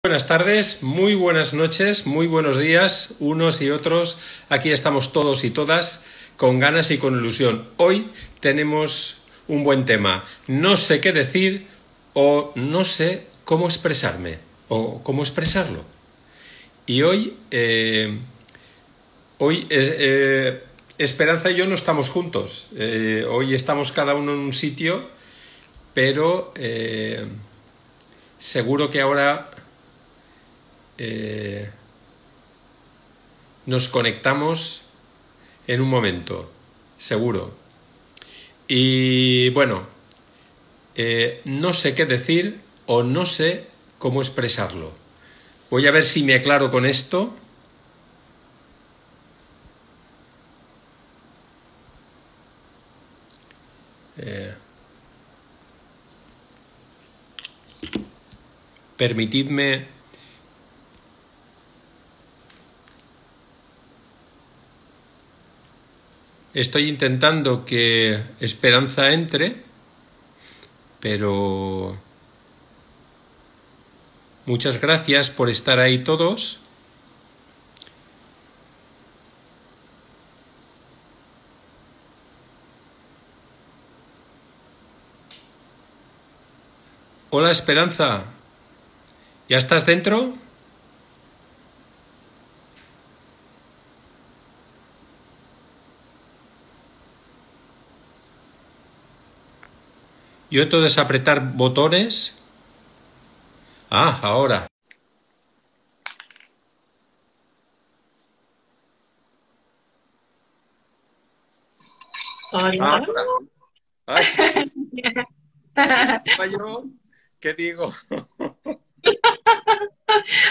Buenas tardes, muy buenas noches, muy buenos días, unos y otros. Aquí estamos todos y todas con ganas y con ilusión. Hoy tenemos un buen tema. No sé qué decir o no sé cómo expresarme o cómo expresarlo. Y hoy Esperanza y yo no estamos juntos. Hoy estamos cada uno en un sitio, pero seguro que ahora nos conectamos en un momento, seguro. Y bueno, no sé qué decir o no sé cómo expresarlo. Voy a ver si me aclaro con esto. Permitidme. Estoy intentando que Esperanza entre, pero muchas gracias por estar ahí todos. Hola Esperanza, ¿ya estás dentro? Yo todo es apretar botones. Ah, ahora. Hola. Ahora. Ay, yo, ¿qué digo?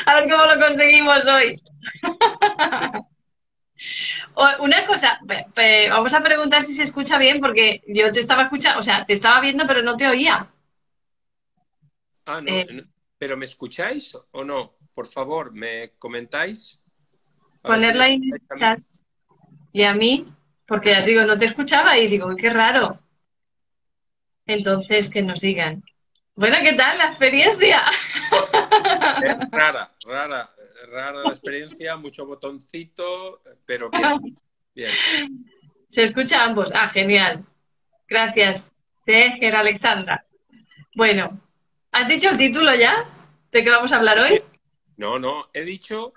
A ver cómo lo conseguimos hoy. Una cosa, vamos a preguntar si se escucha bien, porque yo te estaba escuchando, o sea, te estaba viendo, pero no te oía. Ah, no, Eh, pero ¿me escucháis o no? Por favor, ¿me comentáis? A ver si me Ponerla en escucháis el a mí. chat y a mí, porque ya te digo, no te escuchaba y digo, qué raro. Entonces, que nos digan. Bueno, ¿qué tal la experiencia? Rara la experiencia, mucho botoncito, pero bien, bien. Se escucha a ambos. Ah, genial. Sí, sí. Gracias, Seger Alexandra. Bueno, ¿has dicho el título ya de qué vamos a hablar hoy? No, no, he dicho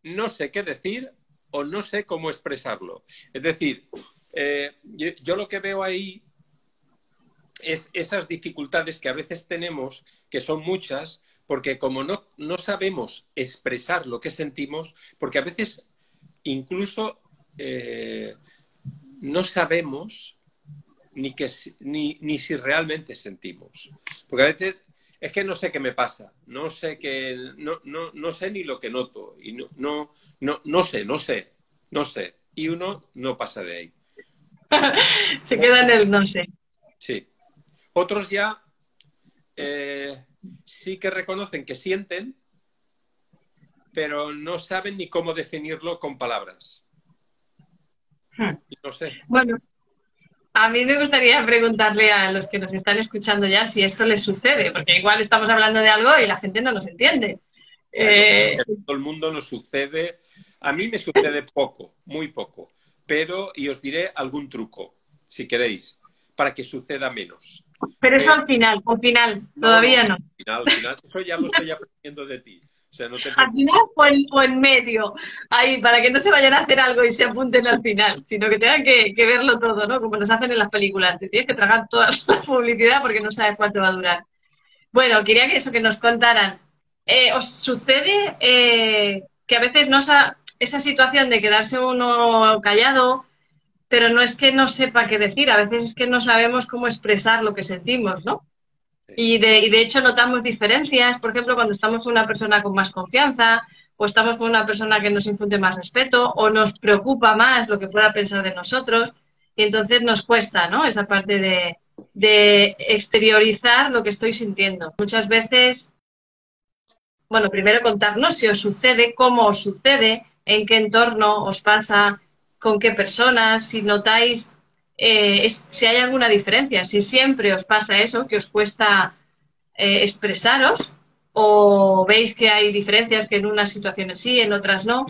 no sé qué decir o no sé cómo expresarlo. Es decir, yo lo que veo ahí es esas dificultades que a veces tenemos, que son muchas, porque como no sabemos expresar lo que sentimos, porque a veces incluso no sabemos ni si realmente sentimos. Porque a veces es que no sé qué me pasa, no sé ni lo que noto, y no sé. Y uno no pasa de ahí. Se queda en Otros, el no sé. sí. Otros ya eh, sí que reconocen que sienten, pero no saben ni cómo definirlo con palabras. Hmm. Y no sé. Bueno, a mí me gustaría preguntarle a los que nos están escuchando ya si esto les sucede, porque igual estamos hablando de algo y la gente no nos entiende. Bueno, es Eh, que a todo el mundo nos sucede. A mí me sucede poco, muy poco. Pero, y os diré algún truco, si queréis, para que suceda menos. pero eso Pero al final, no, no, todavía no. al final, eso ya lo estoy aprendiendo de ti. O sea, no te Al final preocupes. o en medio, ahí, para que no se vayan a hacer algo y se apunten al final, sino que tengan que verlo todo, ¿no? Como nos hacen en las películas, te tienes que tragar toda la publicidad porque no sabes cuánto va a durar. Bueno, quería que eso, que nos contaran. ¿Os sucede que a veces esa situación de quedarse uno callado, pero no es que no sepa qué decir, a veces es que no sabemos cómo expresar lo que sentimos, ¿no? Y de hecho notamos diferencias, por ejemplo, cuando estamos con una persona con más confianza, o estamos con una persona que nos infunde más respeto, o nos preocupa más lo que pueda pensar de nosotros, y entonces nos cuesta, ¿no? Esa parte de exteriorizar lo que estoy sintiendo. Muchas veces, bueno, primero contarnos si os sucede, cómo os sucede, en qué entorno os pasa, con qué personas, si notáis si hay alguna diferencia, si siempre os pasa eso, que os cuesta expresaros, o veis que hay diferencias, que en unas situaciones sí, en otras no.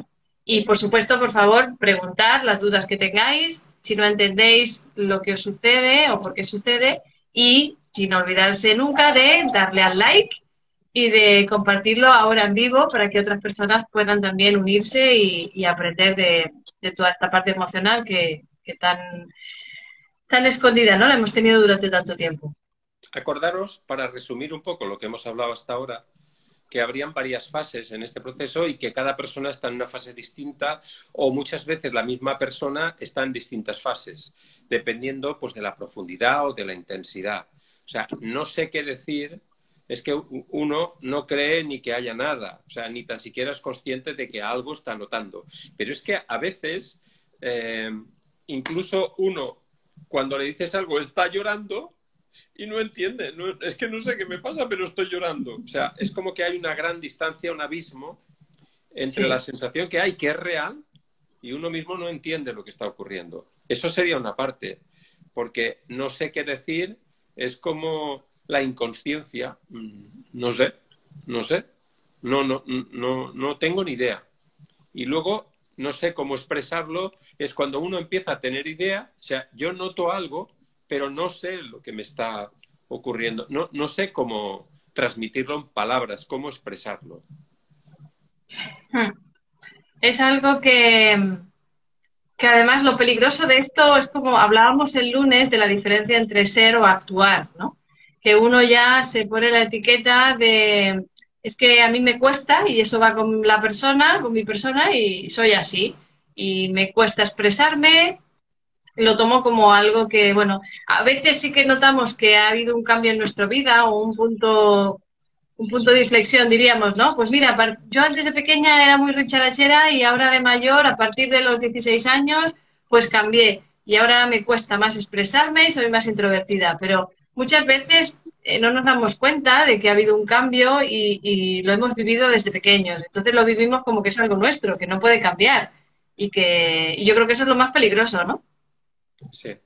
Y por supuesto, por favor, preguntar las dudas que tengáis, si no entendéis lo que os sucede o por qué sucede, y sin olvidarse nunca de darle al like y de compartirlo ahora en vivo para que otras personas puedan también unirse y aprender de toda esta parte emocional que tan escondida, ¿no? La hemos tenido durante tanto tiempo. Acordaros, para resumir un poco lo que hemos hablado hasta ahora, que habrían varias fases en este proceso y que cada persona está en una fase distinta o muchas veces la misma persona está en distintas fases, dependiendo pues de la profundidad o de la intensidad. O sea, no sé qué decir, es que uno no cree ni que haya nada, o sea, ni tan siquiera es consciente de que algo está notando. Pero es que a veces, incluso uno, cuando le dices algo, está llorando y no entiende. No, es que no sé qué me pasa, pero estoy llorando. O sea, es como que hay una gran distancia, un abismo entre la Sí. sensación que hay, que es real, y uno mismo no entiende lo que está ocurriendo. Eso sería una parte, porque no sé qué decir, es como la inconsciencia. No sé, no sé, no tengo ni idea. Y luego, no sé cómo expresarlo, es cuando uno empieza a tener idea, o sea, yo noto algo, pero no sé lo que me está ocurriendo, no sé cómo transmitirlo en palabras, cómo expresarlo. Hmm. Es algo que además lo peligroso de esto es como hablábamos el lunes de la diferencia entre ser o actuar, ¿no? Que uno ya se pone la etiqueta de es que a mí me cuesta y eso va con la persona, con mi persona y soy así. Y me cuesta expresarme, lo tomo como algo que, bueno, a veces sí que notamos que ha habido un cambio en nuestra vida o un punto de inflexión, diríamos, ¿no? Pues mira, yo antes de pequeña era muy richarachera y ahora de mayor, a partir de los 16 años, pues cambié y ahora me cuesta más expresarme y soy más introvertida, pero muchas veces no nos damos cuenta de que ha habido un cambio y lo hemos vivido desde pequeños. Entonces lo vivimos como que es algo nuestro, que no puede cambiar y yo creo que eso es lo más peligroso, ¿no? Sí.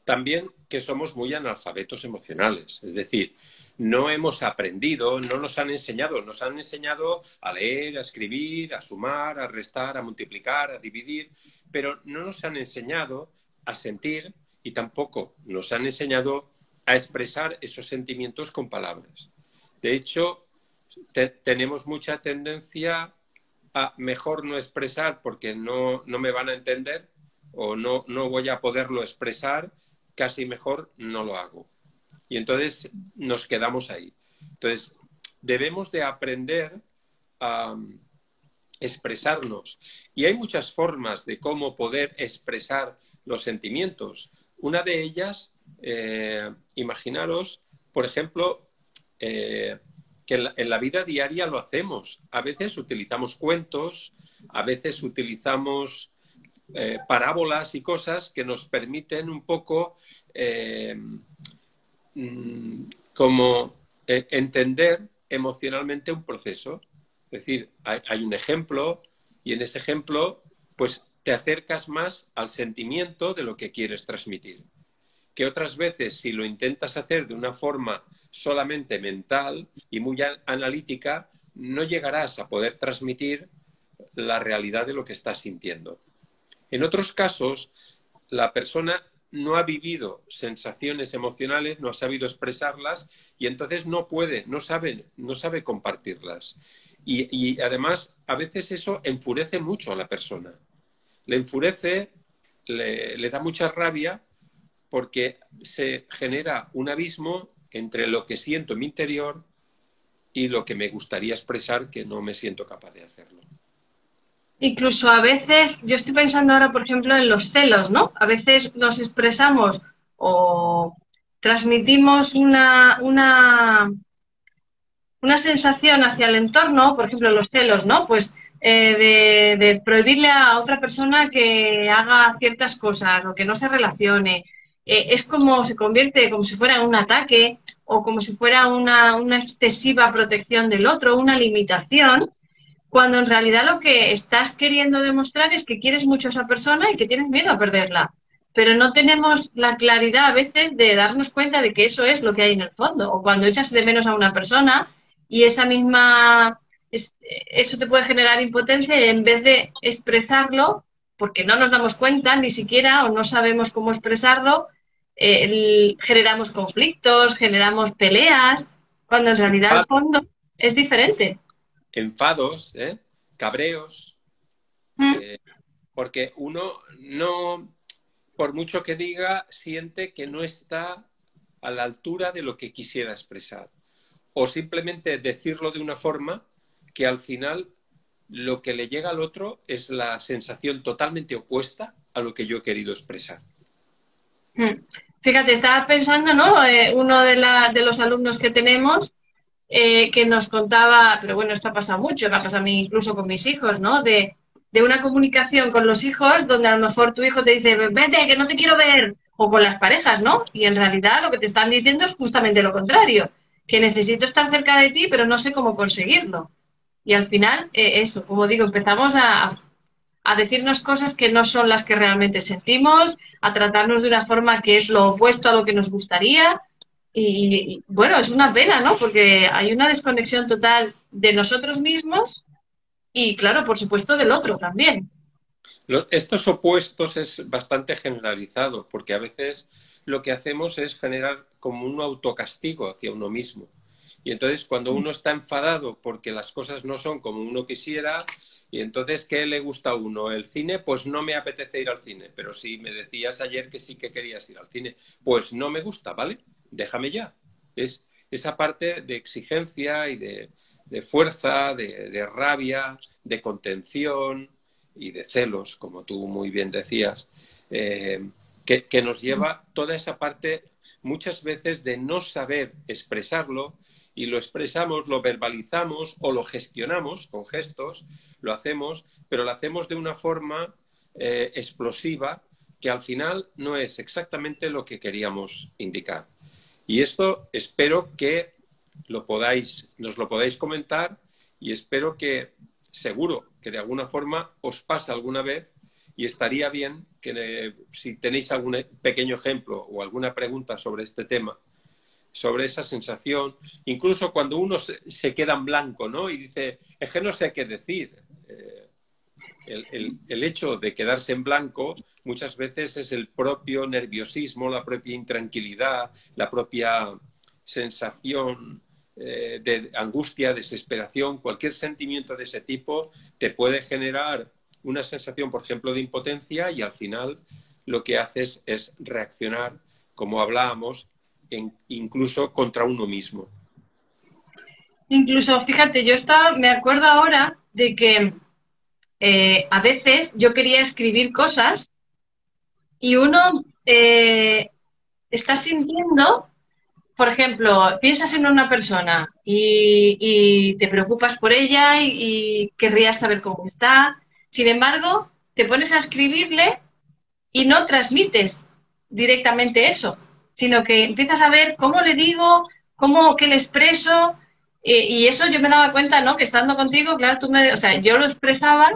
También que somos muy analfabetos emocionales, es decir, no hemos aprendido, no nos han enseñado a leer, a escribir, a sumar, a restar, a multiplicar, a dividir, pero no nos han enseñado a sentir y tampoco nos han enseñado a expresar esos sentimientos con palabras. De hecho, tenemos mucha tendencia a mejor no expresar porque no me van a entender o no voy a poderlo expresar, casi mejor no lo hago. Y entonces nos quedamos ahí. Entonces, debemos de aprender a expresarnos. Y hay muchas formas de cómo poder expresar los sentimientos. Una de ellas, imaginaros, por ejemplo, que en la vida diaria lo hacemos. A veces utilizamos cuentos, a veces utilizamos parábolas y cosas que nos permiten un poco como entender emocionalmente un proceso. Es decir, hay un ejemplo y en ese ejemplo pues te acercas más al sentimiento de lo que quieres transmitir. Que otras veces, si lo intentas hacer de una forma solamente mental y muy analítica, no llegarás a poder transmitir la realidad de lo que estás sintiendo. En otros casos, la persona no ha vivido sensaciones emocionales, no ha sabido expresarlas y entonces no sabe compartirlas. Y además, a veces eso enfurece mucho a la persona. Le enfurece, le da mucha rabia porque se genera un abismo entre lo que siento en mi interior y lo que me gustaría expresar que no me siento capaz de hacerlo. Incluso a veces, yo estoy pensando ahora, por ejemplo, en los celos, ¿no? A veces nos expresamos o transmitimos una sensación hacia el entorno, por ejemplo, los celos, ¿no? Pues de prohibirle a otra persona que haga ciertas cosas o que no se relacione. Es como se convierte como si fuera un ataque o como si fuera una excesiva protección del otro, una limitación, cuando en realidad lo que estás queriendo demostrar es que quieres mucho a esa persona y que tienes miedo a perderla. Pero no tenemos la claridad a veces de darnos cuenta de que eso es lo que hay en el fondo. O cuando echas de menos a una persona y eso te puede generar impotencia y en vez de expresarlo, porque no nos damos cuenta ni siquiera o no sabemos cómo expresarlo, generamos conflictos, generamos peleas, cuando en realidad el fondo es diferente. Enfados, cabreos, Mm. porque uno no, por mucho que diga, siente que no está a la altura de lo que quisiera expresar. O simplemente decirlo de una forma que al final lo que le llega al otro es la sensación totalmente opuesta a lo que yo he querido expresar. Mm. Fíjate, estaba pensando, ¿no? Uno de los alumnos que tenemos que nos contaba, pero bueno, esto ha pasado mucho, me ha pasado a mí incluso con mis hijos, ¿no? De una comunicación con los hijos donde a lo mejor tu hijo te dice, vete, que no te quiero ver, o con las parejas, ¿no? Y en realidad lo que te están diciendo es justamente lo contrario, que necesito estar cerca de ti, pero no sé cómo conseguirlo. Y al final, eso, como digo, empezamos a decirnos cosas que no son las que realmente sentimos, a tratarnos de una forma que es lo opuesto a lo que nos gustaría. Bueno, es una pena, ¿no? Porque hay una desconexión total de nosotros mismos y, claro, por supuesto, del otro también. Estos opuestos es bastante generalizado, porque a veces lo que hacemos es generar como un autocastigo hacia uno mismo. Y entonces cuando uno está enfadado porque las cosas no son como uno quisiera, y entonces ¿qué le gusta a uno? ¿El cine? Pues no me apetece ir al cine, pero si me decías ayer que sí que querías ir al cine, pues no me gusta, ¿vale? Déjame ya. Es esa parte de exigencia y de fuerza, de rabia, de contención y de celos, como tú muy bien decías, que nos lleva toda esa parte muchas veces de no saber expresarlo y lo expresamos, lo verbalizamos o lo gestionamos con gestos, lo hacemos, pero lo hacemos de una forma explosiva que al final no es exactamente lo que queríamos indicar. Y esto espero que nos lo podáis comentar y espero que seguro que de alguna forma os pasa alguna vez y estaría bien que si tenéis algún pequeño ejemplo o alguna pregunta sobre este tema, sobre esa sensación, incluso cuando uno se queda en blanco, ¿no? Y dice, es que no sé qué decir. El hecho de quedarse en blanco muchas veces es el propio nerviosismo, la propia intranquilidad, la propia sensación de angustia, desesperación, cualquier sentimiento de ese tipo te puede generar una sensación, por ejemplo, de impotencia y al final lo que haces es reaccionar, como hablábamos, incluso contra uno mismo. Incluso, fíjate, me acuerdo ahora de que a veces yo quería escribir cosas y uno está sintiendo. Por ejemplo, piensas en una persona y te preocupas por ella y querrías saber cómo está. Sin embargo, te pones a escribirle y no transmites directamente eso, sino que empiezas a ver cómo le digo, qué le expreso. Y eso yo me daba cuenta, ¿no? Que estando contigo, claro, o sea, yo lo expresaba,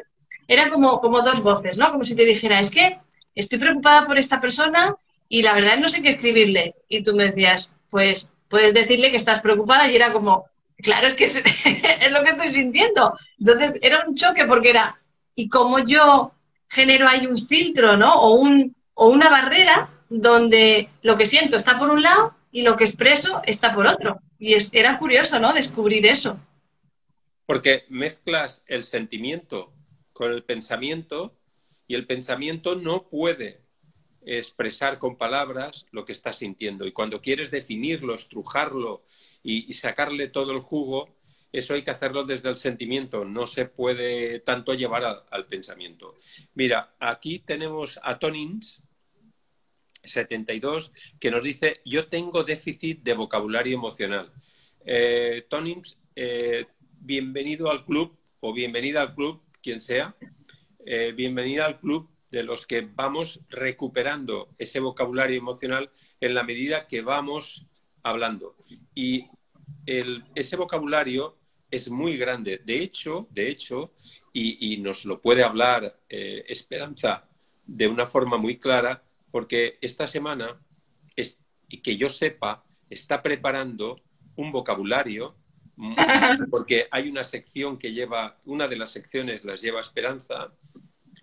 era como dos voces, ¿no? Como si te dijera, es que estoy preocupada por esta persona y la verdad no sé qué escribirle. Y tú me decías, pues puedes decirle que estás preocupada y era como, claro, es que es, es lo que estoy sintiendo. Entonces era un choque porque era, ¿y cómo yo genero ahí un filtro, ¿no? O una barrera donde lo que siento está por un lado y lo que expreso está por otro? Y era curioso, ¿no? Descubrir eso. Porque mezclas el sentimiento con el pensamiento y el pensamiento no puede expresar con palabras lo que estás sintiendo. Y cuando quieres definirlo, estrujarlo y sacarle todo el jugo, eso hay que hacerlo desde el sentimiento. No se puede tanto llevar al pensamiento. Mira, aquí tenemos a Tonins, 72, que nos dice, yo tengo déficit de vocabulario emocional. Tonins, bienvenido al club o bienvenida al club, quien sea. Bienvenida al club de los que vamos recuperando ese vocabulario emocional en la medida que vamos hablando. Y ese vocabulario es muy grande. De hecho, y nos lo puede hablar Esperanza de una forma muy clara, porque esta semana, y que yo sepa, está preparando un vocabulario porque hay una sección que lleva, una de las secciones las lleva Esperanza.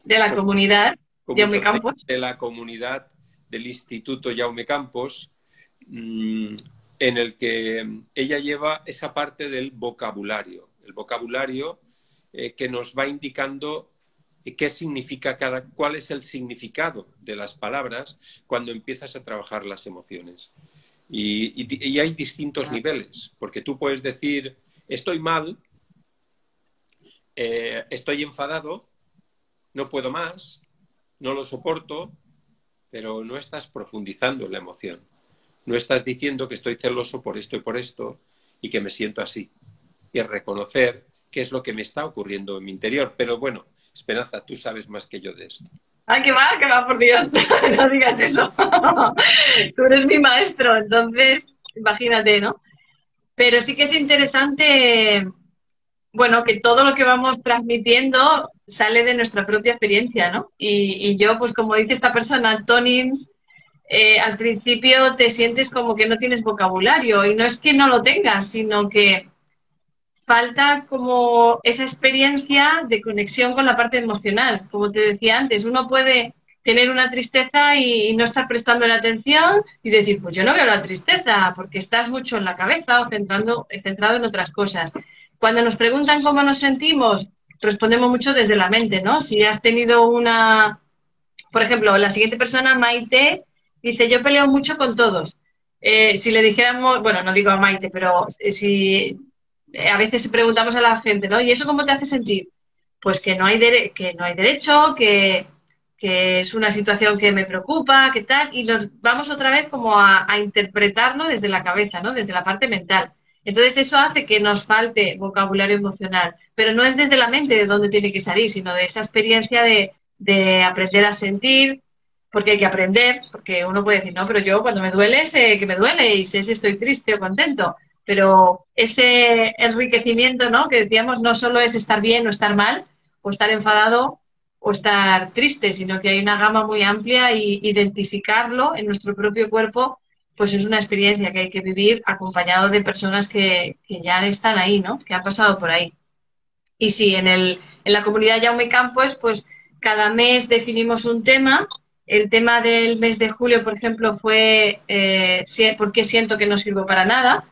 De la comunidad Jaume Campos. De la comunidad del Instituto Jaume Campos, en el que ella lleva esa parte del vocabulario. El vocabulario que nos va indicando qué significa cuál es el significado de las palabras cuando empiezas a trabajar las emociones. Y hay distintos niveles, porque tú puedes decir, estoy mal, estoy enfadado, no puedo más, no lo soporto, pero no estás profundizando en la emoción. No estás diciendo que estoy celoso por esto y que me siento así. Y reconocer qué es lo que me está ocurriendo en mi interior. Pero bueno, Esperanza, tú sabes más que yo de esto. ¡Ay, qué va, por Dios! No digas eso. Tú eres mi maestro, entonces, imagínate, ¿no? Pero sí que es interesante, bueno, que todo lo que vamos transmitiendo sale de nuestra propia experiencia, ¿no? Y yo, pues como dice esta persona, antónimos, al principio te sientes como que no tienes vocabulario y no es que no lo tengas, sino que falta como esa experiencia de conexión con la parte emocional. Como te decía antes, uno puede tener una tristeza y no estar prestando la atención y decir, pues yo no veo la tristeza, porque estás mucho en la cabeza o centrado en otras cosas. Cuando nos preguntan cómo nos sentimos, respondemos mucho desde la mente, ¿no? Si has tenido una... Por ejemplo, la siguiente persona, Maite, dice, yo peleo mucho con todos. Si le dijéramos, bueno, no digo a Maite, pero si a veces preguntamos a la gente, ¿no? ¿Y eso cómo te hace sentir? Pues que no hay, que no hay derecho, que es una situación que me preocupa, que tal, y nos vamos otra vez como a interpretarlo desde la cabeza, ¿no? Desde la parte mental. Entonces eso hace que nos falte vocabulario emocional, pero no es desde la mente de donde tiene que salir, sino de esa experiencia de aprender a sentir, porque hay que aprender, porque uno puede decir, no, pero yo cuando me duele sé que me duele y sé si estoy triste o contento, pero ese enriquecimiento, ¿no? Que decíamos, no solo es estar bien o estar mal, o estar enfadado o estar triste, sino que hay una gama muy amplia y identificarlo en nuestro propio cuerpo, pues es una experiencia que hay que vivir acompañado de personas que ya están ahí, ¿no? Que han pasado por ahí. Y sí, en la comunidad Jaume Campos, pues cada mes definimos un tema. El tema del mes de julio, por ejemplo, fue ¿por qué siento que no sirvo para nada?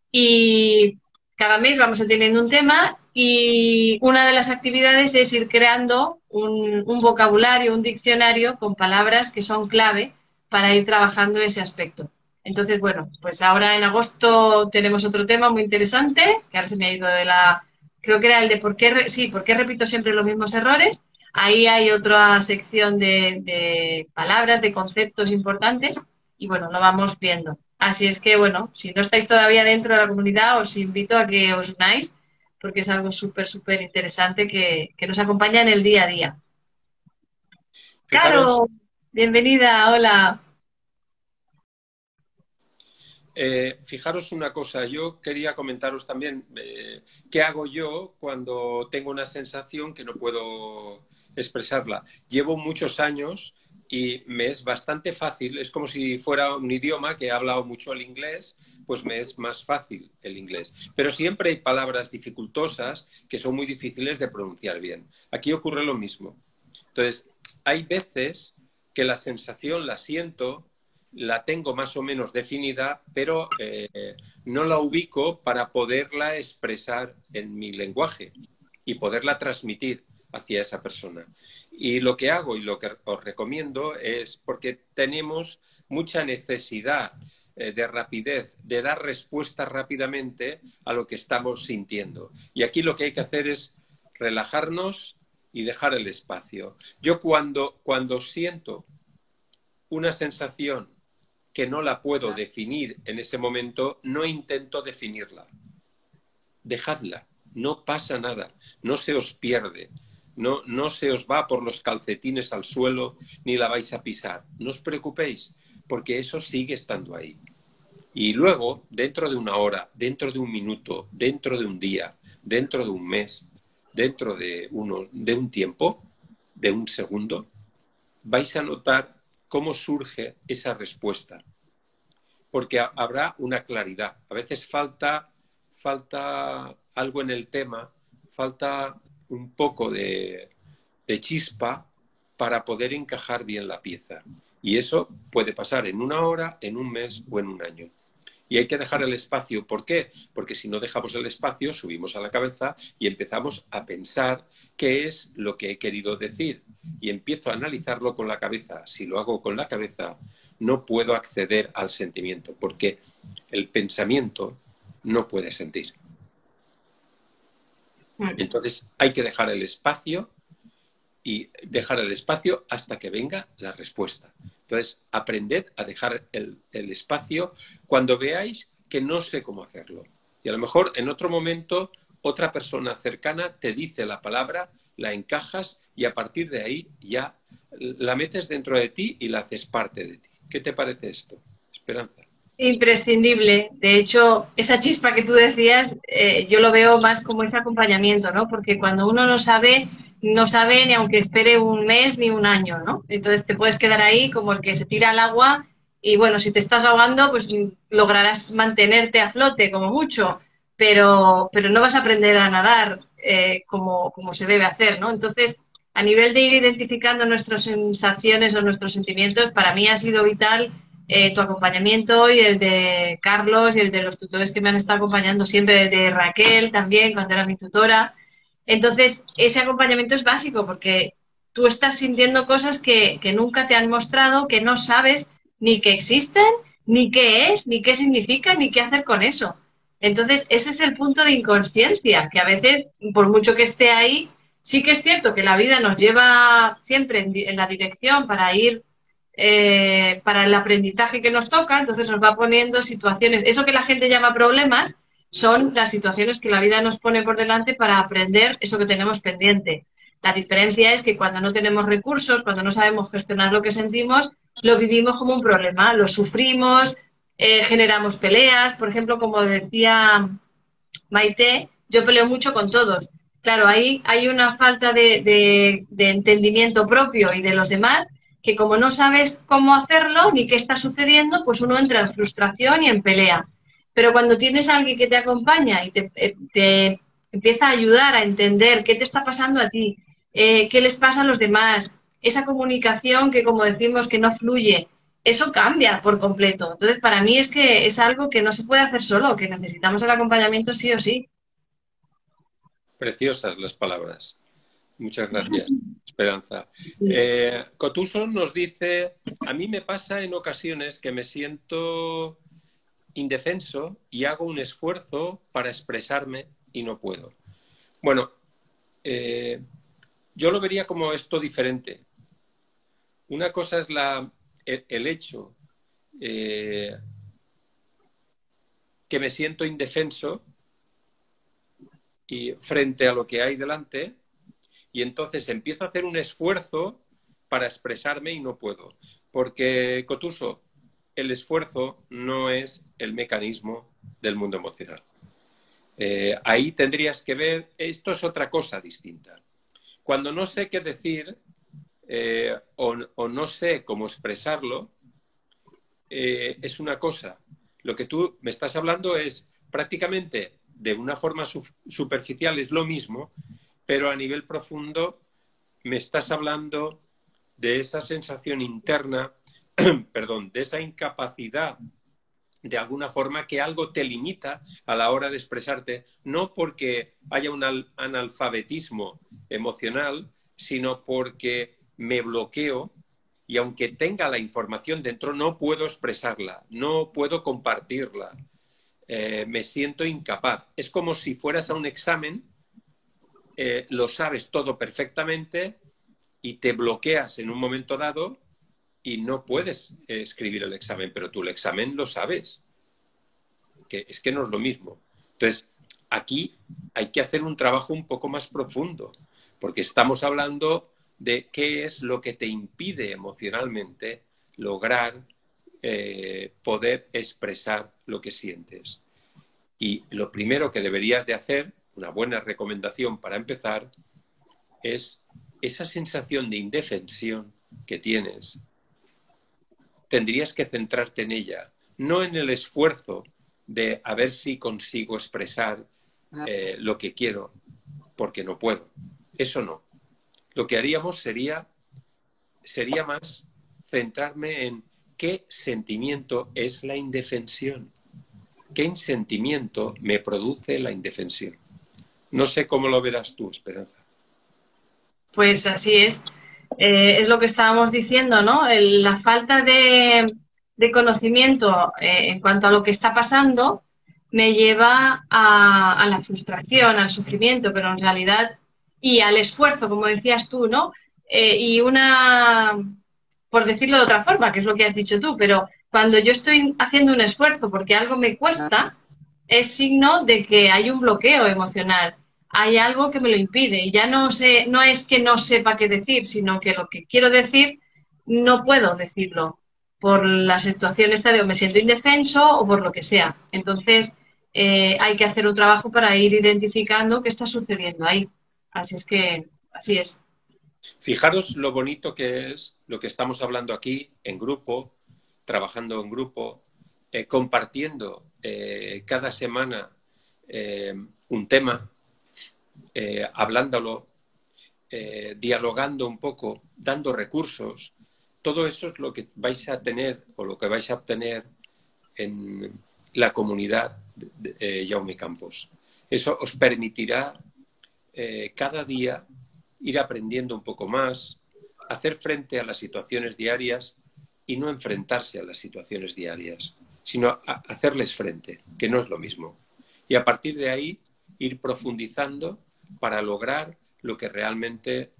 Y cada mes vamos teniendo un tema y una de las actividades es ir creando un vocabulario, un diccionario con palabras que son clave para ir trabajando ese aspecto. Entonces, bueno, pues ahora en agosto tenemos otro tema muy interesante, que ahora se me ha ido de la... Creo que era el de por qué repito siempre los mismos errores. Ahí hay otra sección de palabras, de conceptos importantes y bueno, lo vamos viendo. Así es que, bueno, si no estáis todavía dentro de la comunidad, os invito a que os unáis porque es algo súper interesante que nos acompaña en el día a día. Fijaros, Caro, bienvenida, hola. fijaros una cosa, yo quería comentaros también qué hago yo cuando tengo una sensación que no puedo expresarla. Llevo muchos años y me es bastante fácil, es como si fuera un idioma que he hablado mucho el inglés, pues me es más fácil el inglés. Pero siempre hay palabras dificultosas que son muy difíciles de pronunciar bien. Aquí ocurre lo mismo. Entonces, hay veces que la sensación la siento, la tengo más o menos definida, pero no la ubico para poderla expresar en mi lenguaje y poderla transmitir hacia esa persona. Y lo que hago y lo que os recomiendo es, porque tenemos mucha necesidad de rapidez, de dar respuesta rápidamente a lo que estamos sintiendo. Y aquí lo que hay que hacer es relajarnos y dejar el espacio. Yo cuando siento una sensación que no la puedo definir en ese momento, no intento definirla. Dejadla, no pasa nada, no se os pierde, no se os va por los calcetines al suelo ni la vais a pisar. No os preocupéis, porque eso sigue estando ahí. Y luego, dentro de una hora, dentro de un minuto, dentro de un día, dentro de un mes, dentro de un tiempo, de un segundo, vais a notar cómo surge esa respuesta. Porque habrá una claridad. A veces falta falta algo en el tema, falta un poco de chispa para poder encajar bien la pieza. Y eso puede pasar en una hora, en un mes o en un año. Y hay que dejar el espacio. ¿Por qué? Porque si no dejamos el espacio, subimos a la cabeza y empezamos a pensar qué es lo que he querido decir. Y empiezo a analizarlo con la cabeza. Si lo hago con la cabeza, no puedo acceder al sentimiento, porque el pensamiento no puede sentir. Entonces hay que dejar el espacio y dejar el espacio hasta que venga la respuesta. Entonces, aprended a dejar el espacio cuando veáis que no sé cómo hacerlo. Y a lo mejor en otro momento otra persona cercana te dice la palabra, la encajas y a partir de ahí ya la metes dentro de ti y la haces parte de ti. ¿Qué te parece esto, Esperanza? Imprescindible. De hecho, esa chispa que tú decías, yo lo veo más como ese acompañamiento, ¿no? Porque cuando uno no sabe, no sabe ni aunque espere un mes ni un año, ¿no? Entonces te puedes quedar ahí como el que se tira al agua y bueno, si te estás ahogando, pues lograrás mantenerte a flote como mucho, pero no vas a aprender a nadar como se debe hacer, ¿no? Entonces, a nivel de ir identificando nuestras sensaciones o nuestros sentimientos, para mí ha sido vital tu acompañamiento y el de Carlos y el de los tutores que me han estado acompañando siempre, el de Raquel también, cuando era mi tutora. Entonces, ese acompañamiento es básico porque tú estás sintiendo cosas que nunca te han mostrado, que no sabes ni que existen, ni qué es, ni qué significa, ni qué hacer con eso. Entonces, ese es el punto de inconsciencia, que a veces, por mucho que esté ahí, sí que es cierto que la vida nos lleva siempre en la dirección para ir para el aprendizaje que nos toca, entonces nos va poniendo situaciones, eso que la gente llama problemas, son las situaciones que la vida nos pone por delante para aprender eso que tenemos pendiente. La diferencia es que cuando no tenemos recursos, cuando no sabemos gestionar lo que sentimos, lo vivimos como un problema, lo sufrimos, generamos peleas, por ejemplo, como decía Maite, yo peleo mucho con todos. Claro, ahí hay una falta de entendimiento propio y de los demás, que como no sabes cómo hacerlo ni qué está sucediendo, pues uno entra en frustración y en pelea. Pero cuando tienes a alguien que te acompaña y te empieza a ayudar a entender qué te está pasando a ti, qué les pasa a los demás, esa comunicación que, como decimos, que no fluye, eso cambia por completo. Entonces, para mí es que es algo que no se puede hacer solo, que necesitamos el acompañamiento sí o sí. Preciosas las palabras. Muchas gracias, Esperanza. Cotuso nos dice, a mí me pasa en ocasiones que me siento indefenso y hago un esfuerzo para expresarme y no puedo. Bueno, yo lo vería como esto diferente. Una cosa es el hecho que me siento indefenso y frente a lo que hay delante y entonces empiezo a hacer un esfuerzo para expresarme y no puedo. Porque, Cotuso, el esfuerzo no es el mecanismo del mundo emocional. Ahí tendrías que ver, esto es otra cosa distinta. Cuando no sé qué decir o no sé cómo expresarlo, es una cosa. Lo que tú me estás hablando es prácticamente de una forma superficial, es lo mismo, pero a nivel profundo me estás hablando de esa sensación interna, perdón, de esa incapacidad de alguna forma que algo te limita a la hora de expresarte, no porque haya un analfabetismo emocional, sino porque me bloqueo y aunque tenga la información dentro, no puedo expresarla, no puedo compartirla, me siento incapaz. Es como si fueras a un examen, lo sabes todo perfectamente y te bloqueas en un momento dado y no puedes escribir el examen, pero tú el examen lo sabes. Es que no es lo mismo. Entonces, aquí hay que hacer un trabajo un poco más profundo, porque estamos hablando de qué es lo que te impide emocionalmente lograr poder expresar lo que sientes. Y lo primero que deberías de hacer, una buena recomendación para empezar, es esa sensación de indefensión que tienes. Tendrías que centrarte en ella, no en el esfuerzo de a ver si consigo expresar lo que quiero, porque no puedo. Eso no. Lo que haríamos sería más centrarme en qué sentimiento es la indefensión. ¿Qué sentimiento me produce la indefensión? No sé cómo lo verás tú, Esperanza. Pues así es. Es lo que estábamos diciendo, ¿no? La falta de conocimiento en cuanto a lo que está pasando me lleva a la frustración, al sufrimiento, pero en realidad, y al esfuerzo, como decías tú, ¿no? Y por decirlo de otra forma, que es lo que has dicho tú, pero cuando yo estoy haciendo un esfuerzo porque algo me cuesta, es signo de que hay un bloqueo emocional, hay algo que me lo impide. Y ya no sé, no es que no sepa qué decir, sino que lo que quiero decir no puedo decirlo por la situación esta de o me siento indefenso o por lo que sea. Entonces, hay que hacer un trabajo para ir identificando qué está sucediendo ahí. Así es que, así es. Fijaros lo bonito que es lo que estamos hablando aquí en grupo, trabajando en grupo, compartiendo cada semana un tema, hablándolo, dialogando un poco, dando recursos. Todo eso es lo que vais a tener o lo que vais a obtener en la comunidad de Jaume Campos. Eso os permitirá cada día ir aprendiendo un poco más, hacer frente a las situaciones diarias y no enfrentarse a las situaciones diarias, sino hacerles frente, que no es lo mismo. Y a partir de ahí ir profundizando para lograr lo que realmente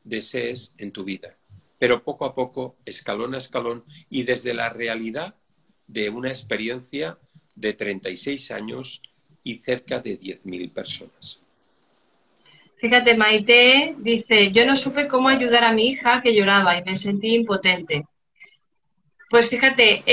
desees en tu vida. Pero poco a poco, escalón a escalón y desde la realidad de una experiencia de 36 años y cerca de 10.000 personas. Fíjate, Maite dice, yo no supe cómo ayudar a mi hija que lloraba y me sentí impotente. Pues fíjate,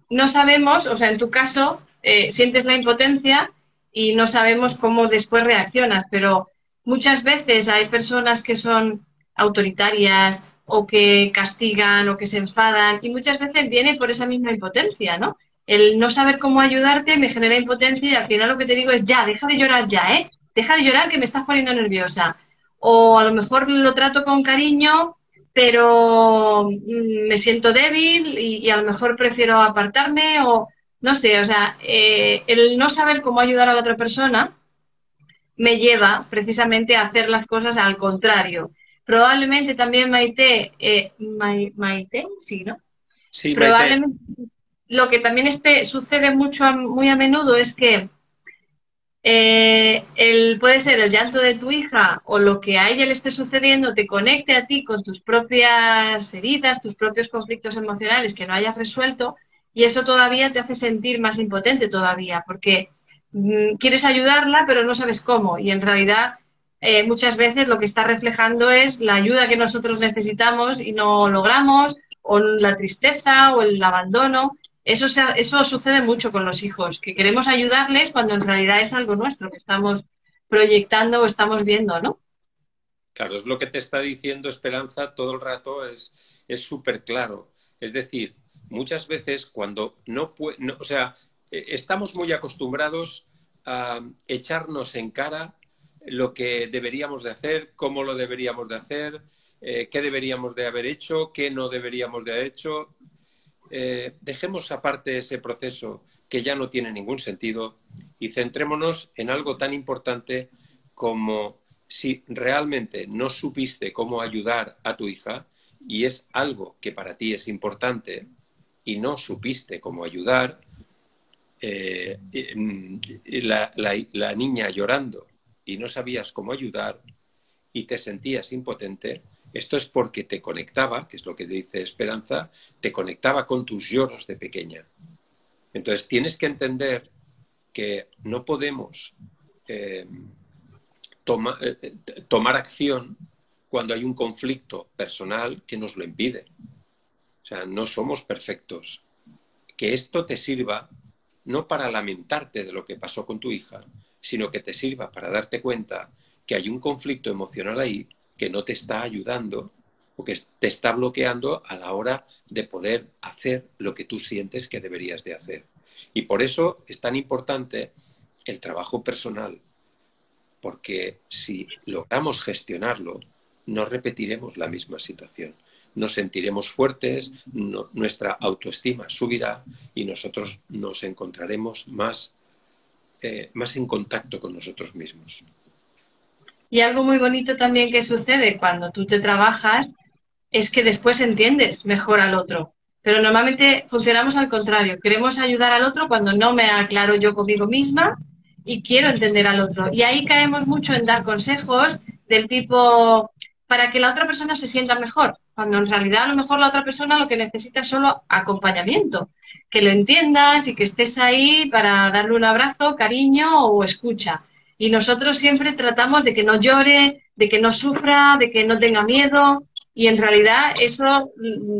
no sabemos, o sea, en tu caso, sientes la impotencia y no sabemos cómo después reaccionas, pero muchas veces hay personas que son autoritarias o que castigan o que se enfadan y muchas veces viene por esa misma impotencia, ¿no? El no saber cómo ayudarte me genera impotencia y al final lo que te digo es ya, deja de llorar ya, ¿eh? Deja de llorar que me estás poniendo nerviosa. O a lo mejor lo trato con cariño pero me siento débil y a lo mejor prefiero apartarme o no sé, o sea, el no saber cómo ayudar a la otra persona me lleva precisamente a hacer las cosas al contrario. Probablemente también Maite, Maite, sí, ¿no? Sí, Maite. Probablemente lo que también sucede muy a menudo es que puede ser el llanto de tu hija o lo que a ella le esté sucediendo te conecte a ti con tus propias heridas, tus propios conflictos emocionales que no hayas resuelto y eso todavía te hace sentir más impotente todavía porque quieres ayudarla pero no sabes cómo y en realidad muchas veces lo que está reflejando es la ayuda que nosotros necesitamos y no logramos o la tristeza o el abandono. Eso sucede mucho con los hijos, que queremos ayudarles cuando en realidad es algo nuestro que estamos proyectando o estamos viendo, ¿no? Claro, es lo que te está diciendo Esperanza todo el rato, es súper claro. Es decir, muchas veces cuando o sea, estamos muy acostumbrados a echarnos en cara lo que deberíamos de hacer, cómo lo deberíamos de hacer, qué deberíamos de haber hecho, qué no deberíamos de haber hecho. Dejemos aparte ese proceso que ya no tiene ningún sentido y centrémonos en algo tan importante como si realmente no supiste cómo ayudar a tu hija y es algo que para ti es importante y no supiste cómo ayudar, la niña llorando y no sabías cómo ayudar y te sentías impotente, esto es porque te conectaba, que es lo que dice Esperanza, te conectaba con tus lloros de pequeña. Entonces tienes que entender que no podemos tomar acción cuando hay un conflicto personal que nos lo impide. O sea, no somos perfectos. Que esto te sirva no para lamentarte de lo que pasó con tu hija, sino que te sirva para darte cuenta que hay un conflicto emocional ahí que no te está ayudando o que te está bloqueando a la hora de poder hacer lo que tú sientes que deberías de hacer. Y por eso es tan importante el trabajo personal, porque si logramos gestionarlo, no repetiremos la misma situación. Nos sentiremos fuertes, nuestra autoestima subirá y nosotros nos encontraremos más en contacto con nosotros mismos. Y algo muy bonito también que sucede cuando tú te trabajas es que después entiendes mejor al otro. Pero normalmente funcionamos al contrario. Queremos ayudar al otro cuando no me aclaro yo conmigo misma y quiero entender al otro. Y ahí caemos mucho en dar consejos del tipo para que la otra persona se sienta mejor, cuando en realidad a lo mejor la otra persona lo que necesita es solo acompañamiento, que lo entiendas y que estés ahí para darle un abrazo, cariño o escucha. Y nosotros siempre tratamos de que no llore, de que no sufra, de que no tenga miedo. Y en realidad eso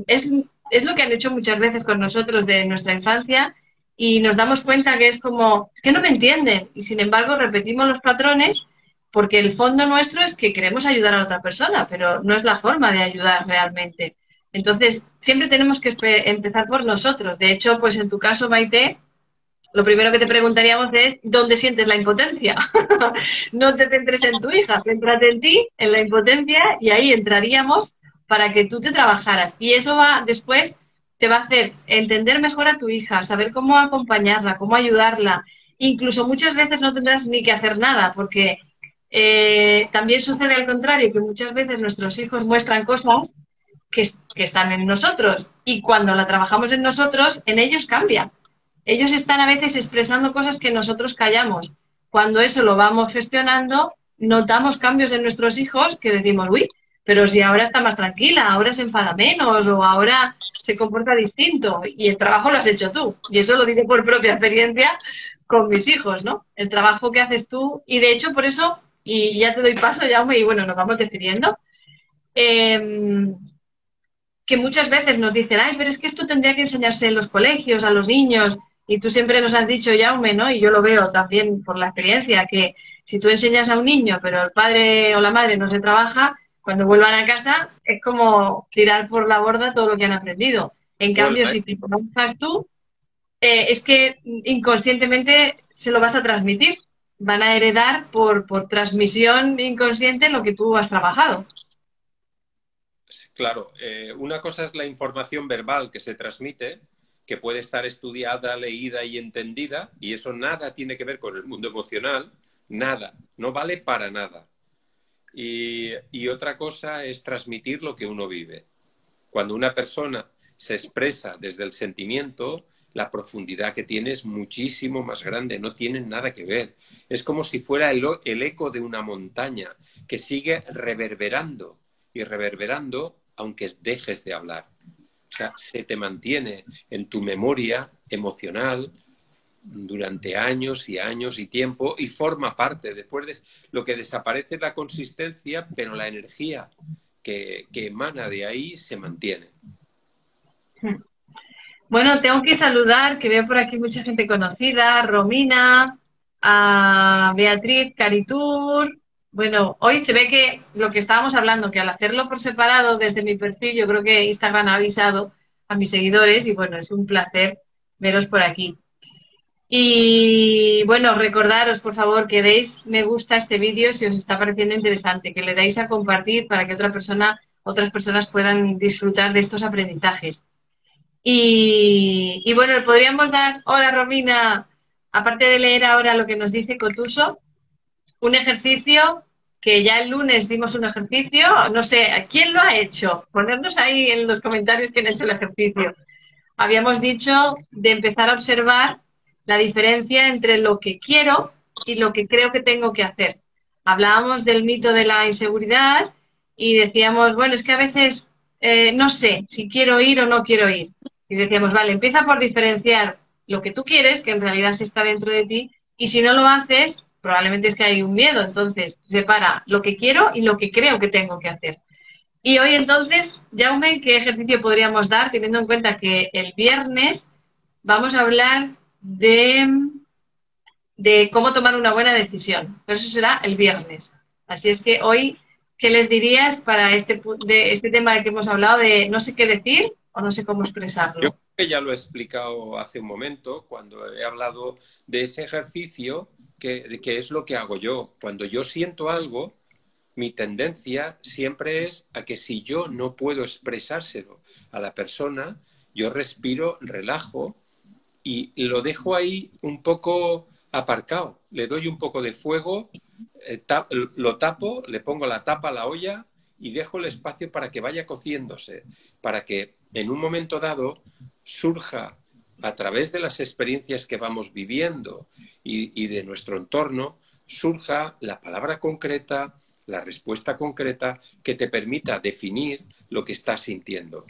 es lo que han hecho muchas veces con nosotros de nuestra infancia y nos damos cuenta que es como, es que no me entienden. Y sin embargo repetimos los patrones porque el fondo nuestro es que queremos ayudar a la otra persona, pero no es la forma de ayudar realmente. Entonces, siempre tenemos que empezar por nosotros. De hecho, pues en tu caso, Maite, lo primero que te preguntaríamos es ¿dónde sientes la impotencia? No te centres en tu hija, céntrate en ti, en la impotencia, y ahí entraríamos para que tú te trabajaras. Y eso va después, te va a hacer entender mejor a tu hija, saber cómo acompañarla, cómo ayudarla. Incluso muchas veces no tendrás ni que hacer nada, porque también sucede al contrario, que muchas veces nuestros hijos muestran cosas que están en nosotros, y cuando la trabajamos en nosotros, en ellos cambia. Ellos están a veces expresando cosas que nosotros callamos. Cuando eso lo vamos gestionando, notamos cambios en nuestros hijos que decimos, uy, pero si ahora está más tranquila, ahora se enfada menos o ahora se comporta distinto. Y el trabajo lo has hecho tú. Y eso lo digo por propia experiencia con mis hijos, ¿no? El trabajo que haces tú. Y de hecho, por eso, y ya te doy paso, Jaume, y bueno, nos vamos despidiendo. Que muchas veces nos dicen, ay, pero es que esto tendría que enseñarse en los colegios, a los niños, y tú siempre nos has dicho, Jaume, ¿no? Y yo lo veo también por la experiencia, que si tú enseñas a un niño, pero el padre o la madre no se trabaja, cuando vuelvan a casa es como tirar por la borda todo lo que han aprendido. En Bueno, cambio, si te trabajas tú, es que inconscientemente se lo vas a transmitir. Van a heredar por transmisión inconsciente lo que tú has trabajado. claro, una cosa es la información verbal que se transmite, que puede estar estudiada, leída y entendida, y eso nada tiene que ver con el mundo emocional, nada, no vale para nada. Y otra cosa es transmitir lo que uno vive. Cuando una persona se expresa desde el sentimiento, la profundidad que tiene es muchísimo más grande, no tienen nada que ver. Es como si fuera el eco de una montaña que sigue reverberando y reverberando aunque dejes de hablar. O sea, se te mantiene en tu memoria emocional durante años y años y tiempo y forma parte. Después de lo que desaparece es la consistencia, pero la energía que emana de ahí se mantiene. Bueno, tengo que saludar, que veo por aquí mucha gente conocida, Romina, a Beatriz Caritur. Bueno, hoy se ve que lo que estábamos hablando, que al hacerlo por separado desde mi perfil, yo creo que Instagram ha avisado a mis seguidores y bueno, es un placer veros por aquí. Y bueno, recordaros, por favor, que deis me gusta a este vídeo si os está pareciendo interesante, que le dais a compartir para que otras personas puedan disfrutar de estos aprendizajes. Y bueno, podríamos dar, hola Romina, aparte de leer ahora lo que nos dice Cotuso, un ejercicio que ya el lunes dimos un ejercicio, no sé, ¿quién lo ha hecho? Ponernos ahí en los comentarios quién ha hecho el ejercicio. Habíamos dicho de empezar a observar la diferencia entre lo que quiero y lo que creo que tengo que hacer. Hablábamos del mito de la inseguridad y decíamos, bueno, es que a veces no sé si quiero ir o no quiero ir. Y decíamos, vale, empieza por diferenciar lo que tú quieres, que en realidad sí está dentro de ti, y si no lo haces, probablemente es que hay un miedo. Entonces, separa lo que quiero y lo que creo que tengo que hacer. Y hoy entonces, Jaume, ¿qué ejercicio podríamos dar teniendo en cuenta que el viernes vamos a hablar de cómo tomar una buena decisión? Pero eso será el viernes. Así es que hoy, ¿qué les dirías para este tema del que hemos hablado de no sé qué decir o no sé cómo Yo expresarlo. creo que ya lo he explicado hace un momento, cuando he hablado de ese ejercicio, que es lo que hago yo. Cuando yo siento algo, mi tendencia siempre es a que si yo no puedo expresárselo a la persona, yo respiro, relajo y lo dejo ahí un poco aparcado. Le doy un poco de fuego, lo tapo, le pongo la tapa a la olla y dejo el espacio para que vaya cociéndose, para que en un momento dado surja a través de las experiencias que vamos viviendo y de nuestro entorno, surja la palabra concreta, la respuesta concreta que te permita definir lo que estás sintiendo.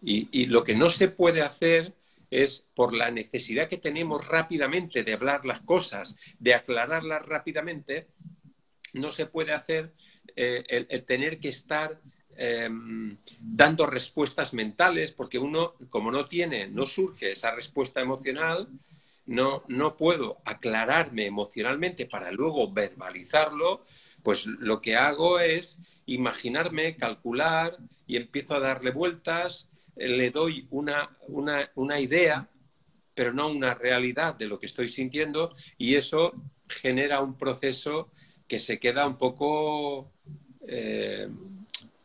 Y lo que no se puede hacer es por la necesidad que tenemos rápidamente de hablar las cosas, de aclararlas rápidamente, no se puede hacer el tener que estar dando respuestas mentales, porque uno, como no surge esa respuesta emocional, no puedo aclararme emocionalmente para luego verbalizarlo, pues lo que hago es imaginarme, calcular y empiezo a darle vueltas, le doy una idea, pero no una realidad de lo que estoy sintiendo y eso genera un proceso que se queda un poco...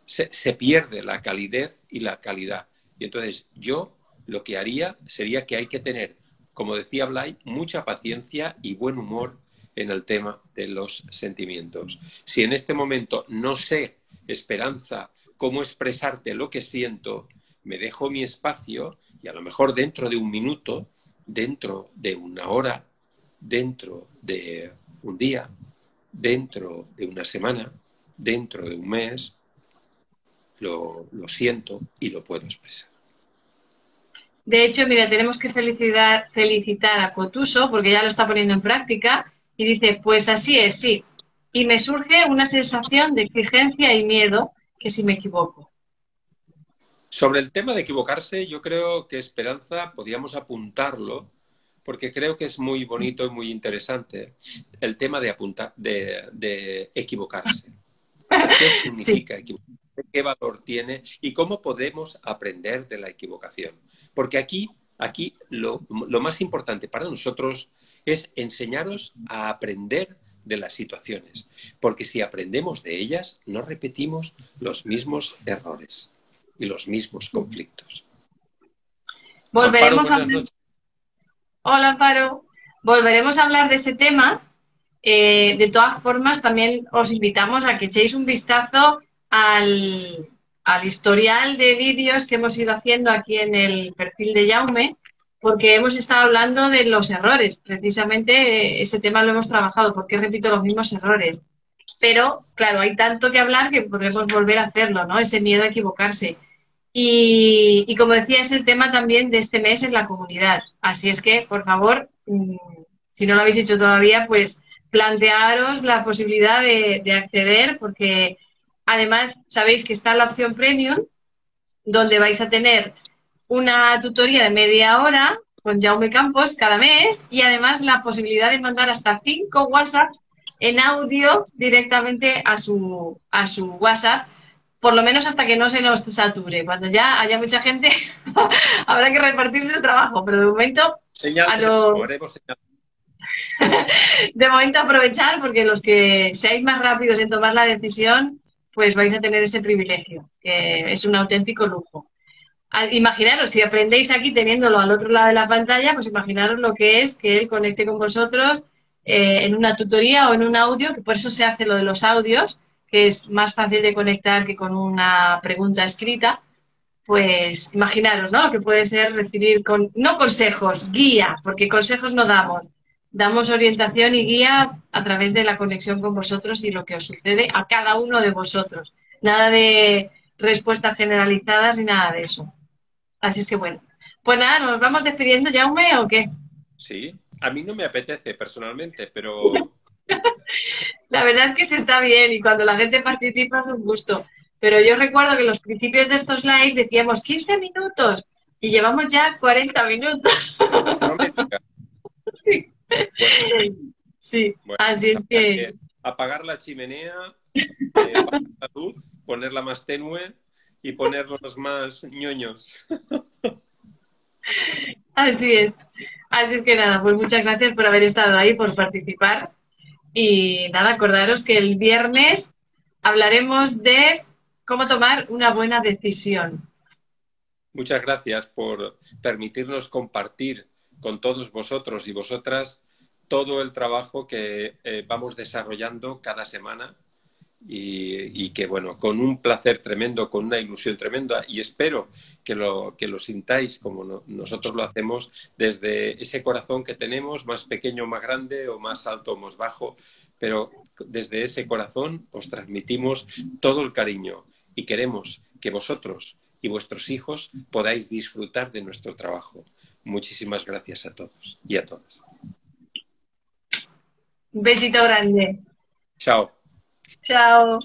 se pierde la calidez y la calidad. Y entonces yo lo que haría sería que hay que tener, como decía Blay, mucha paciencia y buen humor en el tema de los sentimientos. Si en este momento no sé, Esperanza, cómo expresarte lo que siento, me dejo mi espacio y a lo mejor dentro de un minuto, dentro de una hora, dentro de un día, dentro de una semana, dentro de un mes, lo siento y lo puedo expresar. De hecho, mira, tenemos que felicitar a Cotuso porque ya lo está poniendo en práctica y dice, pues así es, sí. Y me surge una sensación de exigencia y miedo que si me equivoco. Sobre el tema de equivocarse, yo creo que Esperanza podríamos apuntarlo porque creo que es muy bonito y muy interesante el tema de equivocarse. ¿Qué Sí. significa equivocarse? ¿Qué valor tiene? ¿Y cómo podemos aprender de la equivocación? Porque aquí lo más importante para nosotros es enseñaros a aprender de las situaciones. Porque si aprendemos de ellas, no repetimos los mismos errores y los mismos conflictos. Amparo, Volveremos a buenas hablar. noches. Hola, Amparo. Volveremos a hablar de ese tema. De todas formas, también os invitamos a que echéis un vistazo al historial de vídeos que hemos ido haciendo aquí en el perfil de Jaume, porque hemos estado hablando de los errores. Precisamente ese tema lo hemos trabajado, porque repito los mismos errores. Pero, claro, hay tanto que hablar que podremos volver a hacerlo, ¿no? Ese miedo a equivocarse. Y como decía, es el tema también de este mes en la comunidad. Así es que, por favor, si no lo habéis hecho todavía, pues plantearos la posibilidad de acceder, porque además sabéis que está la opción premium, donde vais a tener una tutoría de media hora con Jaume Campos cada mes y además la posibilidad de mandar hasta 5 WhatsApp en audio directamente a su WhatsApp, por lo menos hasta que no se nos sature. Cuando ya haya mucha gente, habrá que repartirse el trabajo, pero de momento, Señal, a lo, haremos señal. de momento aprovechar, porque los que seáis más rápidos en tomar la decisión, pues vais a tener ese privilegio, que es un auténtico lujo. Imaginaros, si aprendéis aquí teniéndolo al otro lado de la pantalla, pues imaginaros lo que es que él conecte con vosotros en una tutoría o en un audio, que por eso se hace lo de los audios, que es más fácil de conectar que con una pregunta escrita. Pues imaginaros, ¿no? Lo que puede ser recibir no consejos, guía, porque consejos no damos. Damos orientación y guía a través de la conexión con vosotros y lo que os sucede a cada uno de vosotros. Nada de respuestas generalizadas ni nada de eso. Así es que bueno. Pues nada, ¿nos vamos despidiendo, Jaume, o qué? Sí, a mí no me apetece personalmente, pero La verdad es que se está bien y cuando la gente participa es un gusto. Pero yo recuerdo que en los principios de estos live decíamos 15 minutos y llevamos ya 40 minutos. no me digas. Sí, Bueno, sí. bueno, Así es habría que que apagar la chimenea, bajar la luz, ponerla más tenue y ponernos más ñoños. Así es. Así es que nada, pues muchas gracias por haber estado ahí, por participar. Y nada, acordaros que el viernes hablaremos de cómo tomar una buena decisión. Muchas gracias por permitirnos compartir con todos vosotros y vosotras todo el trabajo que vamos desarrollando cada semana y que, bueno, con un placer tremendo, con una ilusión tremenda y espero que lo sintáis como nosotros lo hacemos desde ese corazón que tenemos, más pequeño, más grande o más alto o más bajo, pero desde ese corazón os transmitimos todo el cariño y queremos que vosotros y vuestros hijos podáis disfrutar de nuestro trabajo. Muchísimas gracias a todos y a todas. Un besito grande. Chao. Chao.